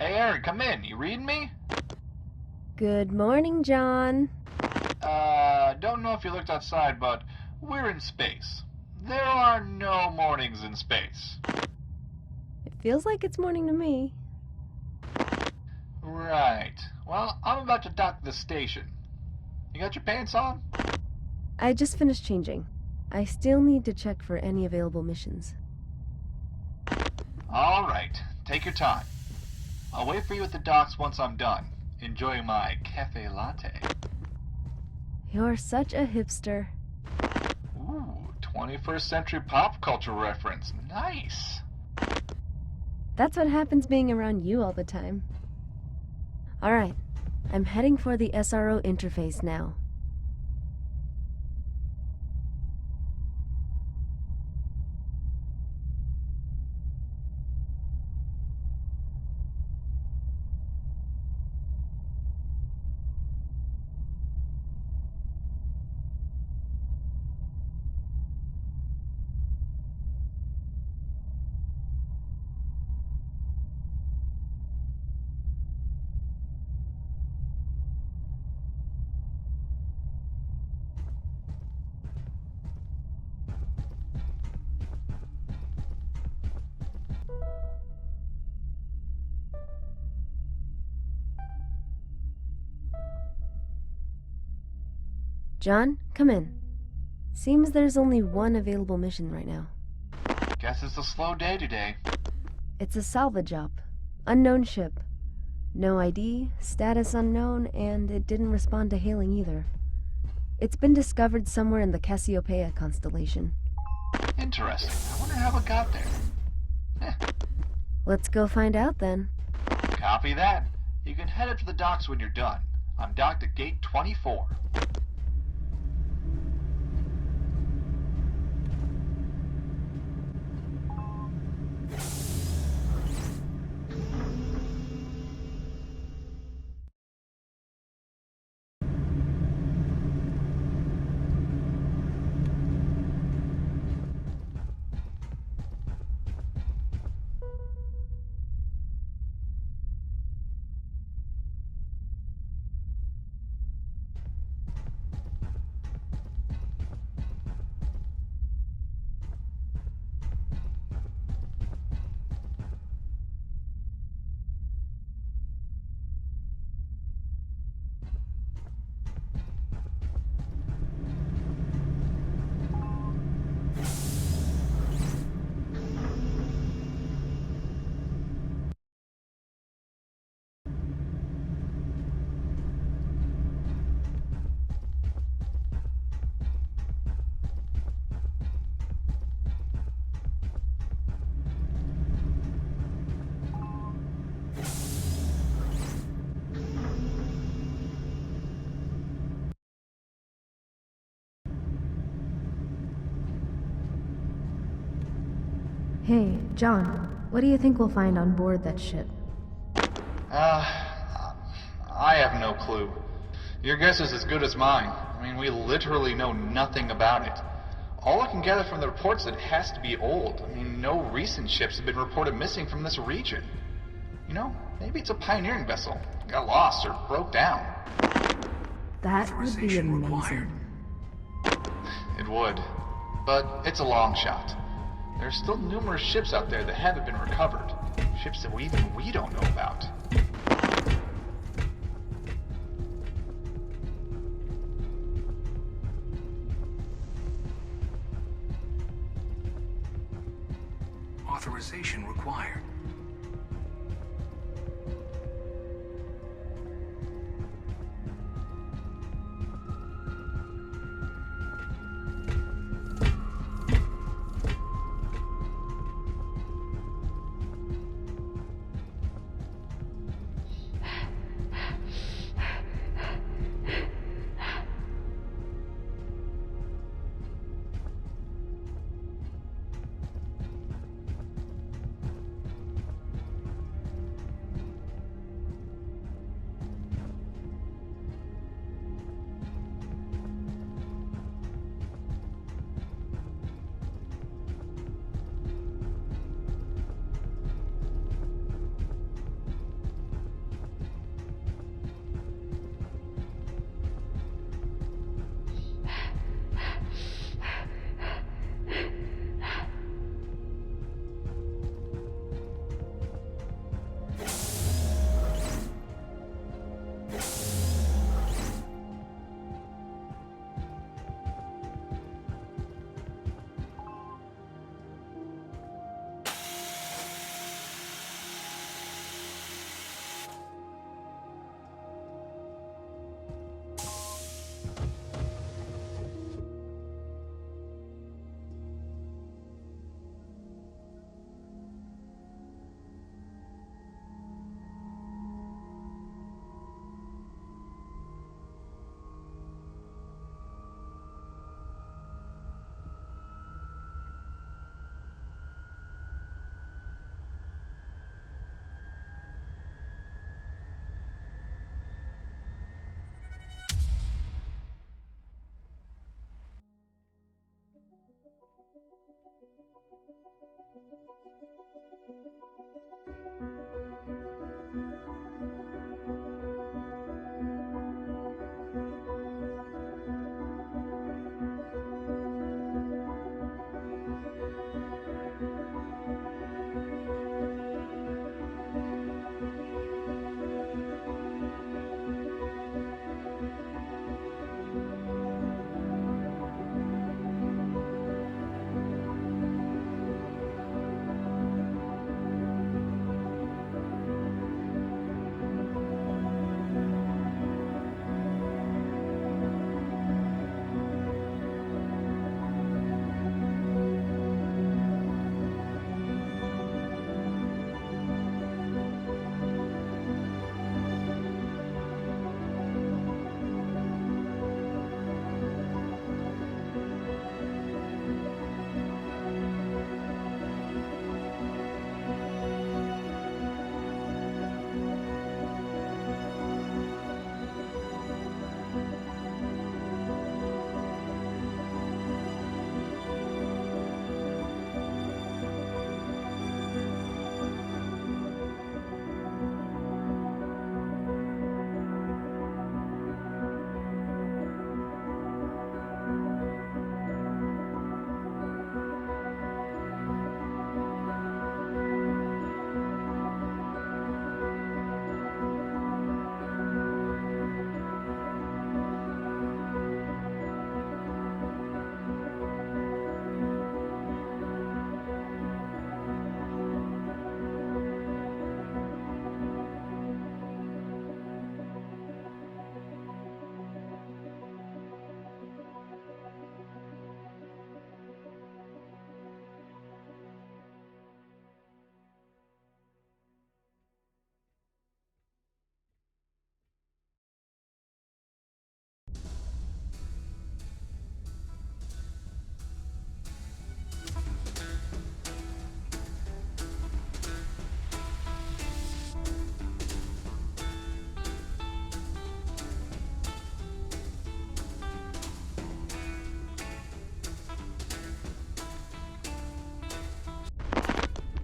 Hey Aaron, come in. You reading me? Good morning, John. Don't know if you looked outside, but we're in space. There are no mornings in space. It feels like it's morning to me. Right. Well, I'm about to dock the station. You got your pants on? I just finished changing. I still need to check for any available missions. Alright, take your time. I'll wait for you at the docks once I'm done. Enjoy my cafe latte. You're such a hipster. Ooh, 21st century pop culture reference. Nice. That's what happens being around you all the time. Alright, I'm heading for the SRO interface now. John, come in. Seems there's only one available mission right now. Guess it's a slow day today. It's a salvage op. Unknown ship. No ID, status unknown, and it didn't respond to hailing either. It's been discovered somewhere in the Cassiopeia constellation. Interesting. I wonder how it got there. Let's go find out then. Copy that. You can head up to the docks when you're done. I'm docked at gate 24. Hey, John, what do you think we'll find on board that ship? I have no clue. Your guess is as good as mine. I mean, we literally know nothing about it. All I can gather from the reports is that it has to be old. I mean, no recent ships have been reported missing from this region. You know, maybe it's a pioneering vessel. Got lost or broke down. That would be amazing. It would. But it's a long shot. There are still numerous ships out there that haven't been recovered. Ships that we don't know about. Authorization required.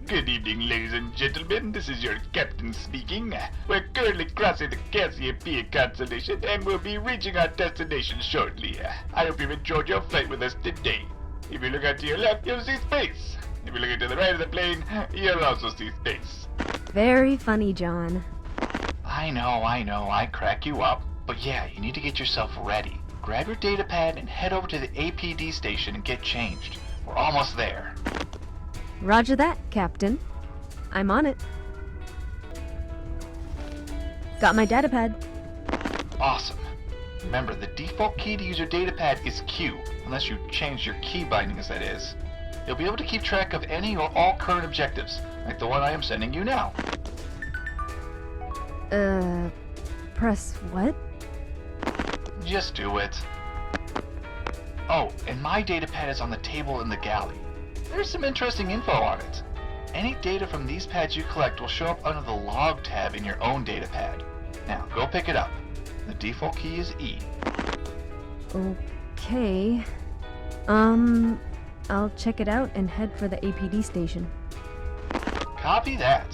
Good evening, ladies and gentlemen. This is your captain speaking. We're currently crossing the Cassiopeia constellation and will be reaching our destination shortly. I hope you've enjoyed your flight with us today. If you look out to your left, you'll see space. If you look to the right of the plane, you'll also see space. Very funny, John. I know, I crack you up. But yeah, you need to get yourself ready. Grab your datapad and head over to the APD station and get changed. We're almost there. Roger that, Captain. I'm on it. Got my datapad. Awesome. Remember, the default key to use your datapad is Q, unless you change your key bindings, that is. You'll be able to keep track of any or all current objectives, like the one I am sending you now. Press what? Just do it. Oh, and my datapad is on the table in the galley. There's some interesting info on it. Any data from these pads you collect will show up under the log tab in your own datapad. Now, go pick it up. The default key is E. Okay. I'll check it out and head for the APD station. Copy that.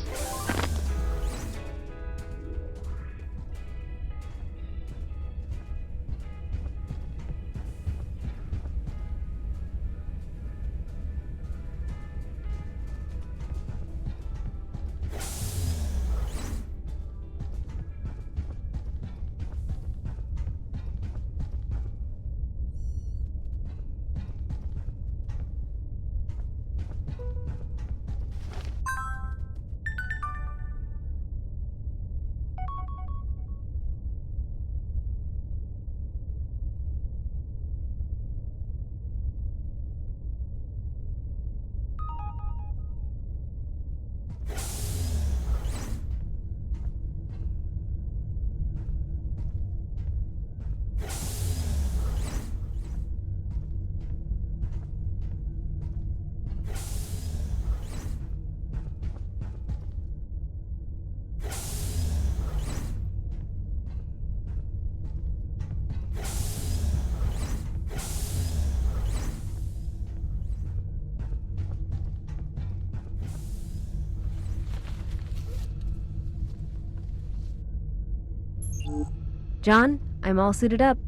John, I'm all suited up.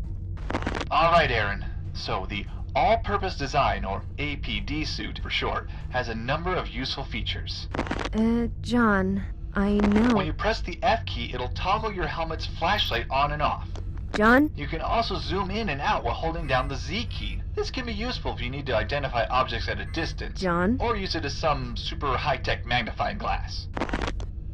Alright, Aaron. So, the All-Purpose Design, or APD suit for short, has a number of useful features. John, I know. When you press the F key, it'll toggle your helmet's flashlight on and off. John? You can also zoom in and out while holding down the Z key. This can be useful if you need to identify objects at a distance. John? Or use it as some super high-tech magnifying glass.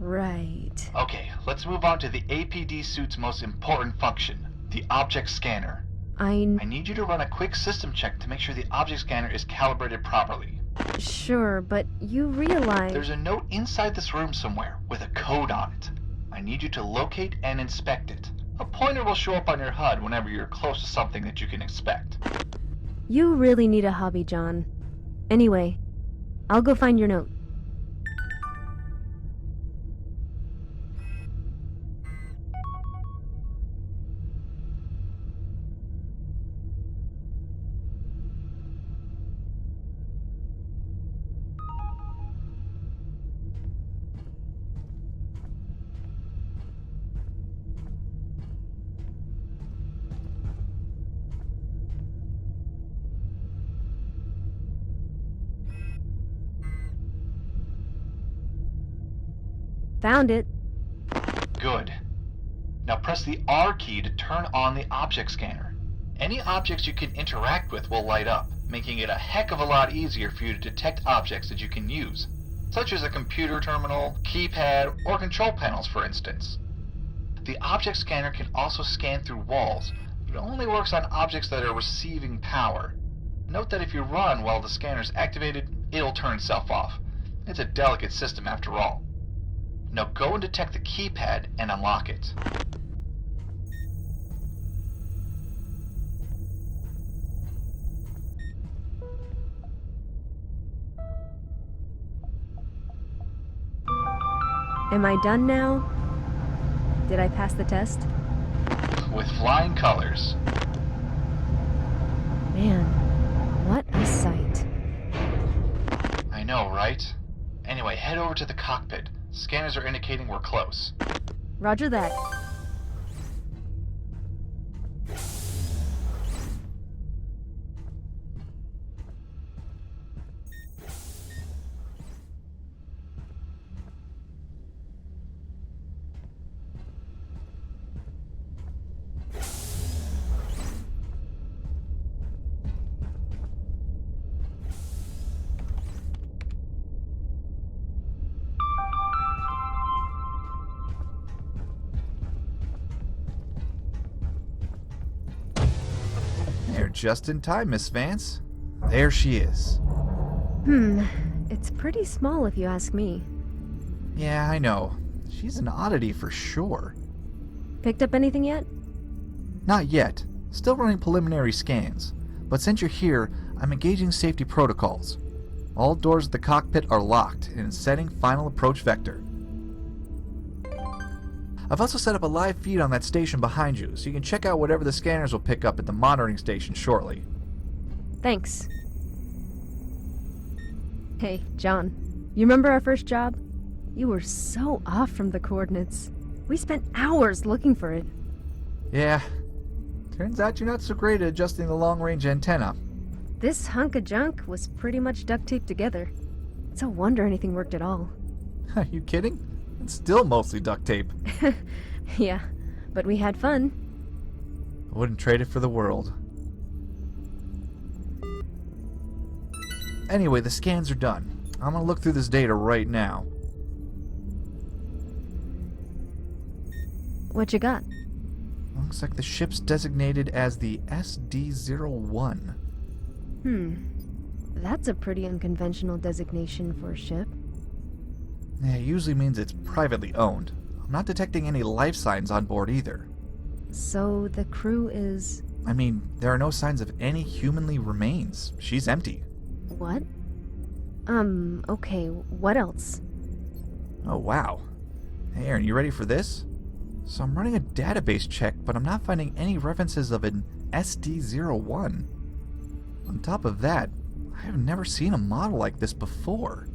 Right. Okay, let's move on to the APD suit's most important function, the object scanner. I need you to run a quick system check to make sure the object scanner is calibrated properly. Sure, but you realize... There's a note inside this room somewhere with a code on it. I need you to locate and inspect it. A pointer will show up on your HUD whenever you're close to something that you can expect. You really need a hobby, John. Anyway, I'll go find your note. Found it. Good. Now press the R key to turn on the object scanner. Any objects you can interact with will light up, making it a heck of a lot easier for you to detect objects that you can use, such as a computer terminal, keypad, or control panels, for instance. The object scanner can also scan through walls, but it only works on objects that are receiving power. Note that if you run while the scanner is activated, it'll turn itself off. It's a delicate system after all. Now go and detect the keypad and unlock it. Am I done now? Did I pass the test? With flying colors. Man, what a sight. I know, right? Anyway, head over to the cockpit. Scanners are indicating we're close. Roger that. You're just in time, Miss Vance. There she is. It's pretty small if you ask me. Yeah, I know. She's an oddity for sure. Picked up anything yet? Not yet. Still running preliminary scans. But since you're here, I'm engaging safety protocols. All doors of the cockpit are locked and setting final approach vector. I've also set up a live feed on that station behind you, so you can check out whatever the scanners will pick up at the monitoring station shortly. Thanks. Hey, John. You remember our first job? You were so off from the coordinates. We spent hours looking for it. Yeah. Turns out you're not so great at adjusting the long-range antenna. This hunk of junk was pretty much duct taped together. It's a wonder anything worked at all. Are you kidding? It's still mostly duct tape. Yeah, but we had fun. I wouldn't trade it for the world. Anyway, the scans are done. I'm gonna look through this data right now. What you got? Looks like the ship's designated as the SD-01. That's a pretty unconventional designation for a ship. Yeah, it usually means it's privately owned. I'm not detecting any life signs on board either. So the crew is... I mean, there are no signs of any humanly remains. She's empty. What? Okay, what else? Oh, wow. Hey, Aaron, you ready for this? So I'm running a database check, but I'm not finding any references of an SD-01. On top of that, I have never seen a model like this before.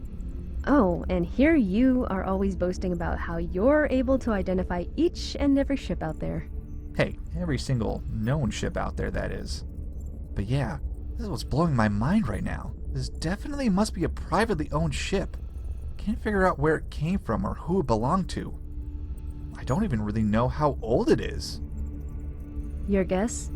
Oh, and here you are always boasting about how you're able to identify each and every ship out there. Hey, every single known ship out there, that is. But yeah, this is what's blowing my mind right now. This definitely must be a privately owned ship. Can't figure out where it came from or who it belonged to. I don't even really know how old it is. Your guess?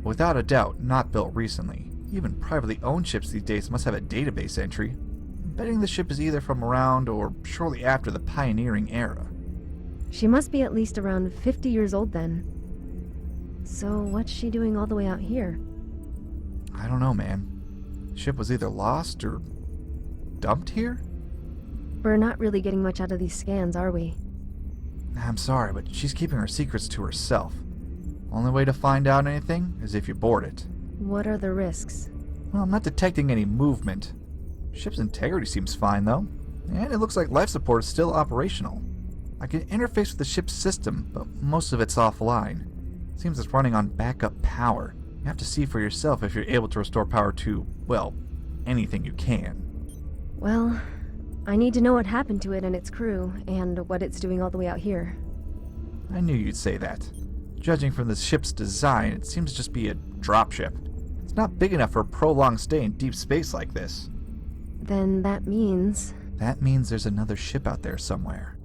Without a doubt, not built recently. Even privately owned ships these days must have a database entry. I'm betting the ship is either from around or shortly after the pioneering era. She must be at least around 50 years old then. So what's she doing all the way out here? I don't know, man. The ship was either lost or dumped here? We're not really getting much out of these scans, are we? I'm sorry, but she's keeping her secrets to herself. Only way to find out anything is if you board it. What are the risks? Well, I'm not detecting any movement. Ship's integrity seems fine, though. And it looks like life support is still operational. I can interface with the ship's system, but most of it's offline. Seems it's running on backup power. You have to see for yourself if you're able to restore power to, well, anything you can. Well, I need to know what happened to it and its crew, and what it's doing all the way out here. I knew you'd say that. Judging from the ship's design, it seems to just be a dropship. It's not big enough for a prolonged stay in deep space like this. Then that means... That means there's another ship out there somewhere.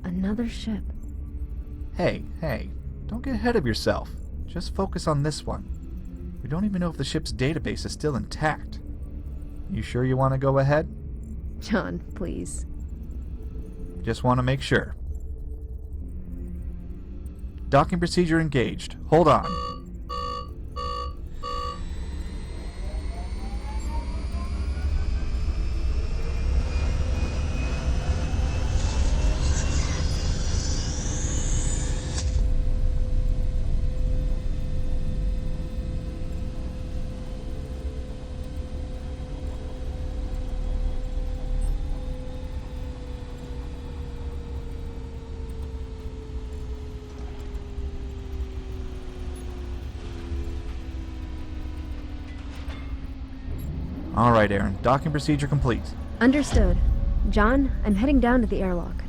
Another ship. Hey, don't get ahead of yourself. Just focus on this one. We don't even know if the ship's database is still intact. You sure you want to go ahead? John, please. Just want to make sure. Docking procedure engaged. Hold on. Alright, Aaron. Docking procedure complete. Understood. John, I'm heading down to the airlock.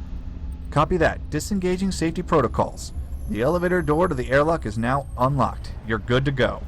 Copy that. Disengaging safety protocols. The elevator door to the airlock is now unlocked. You're good to go.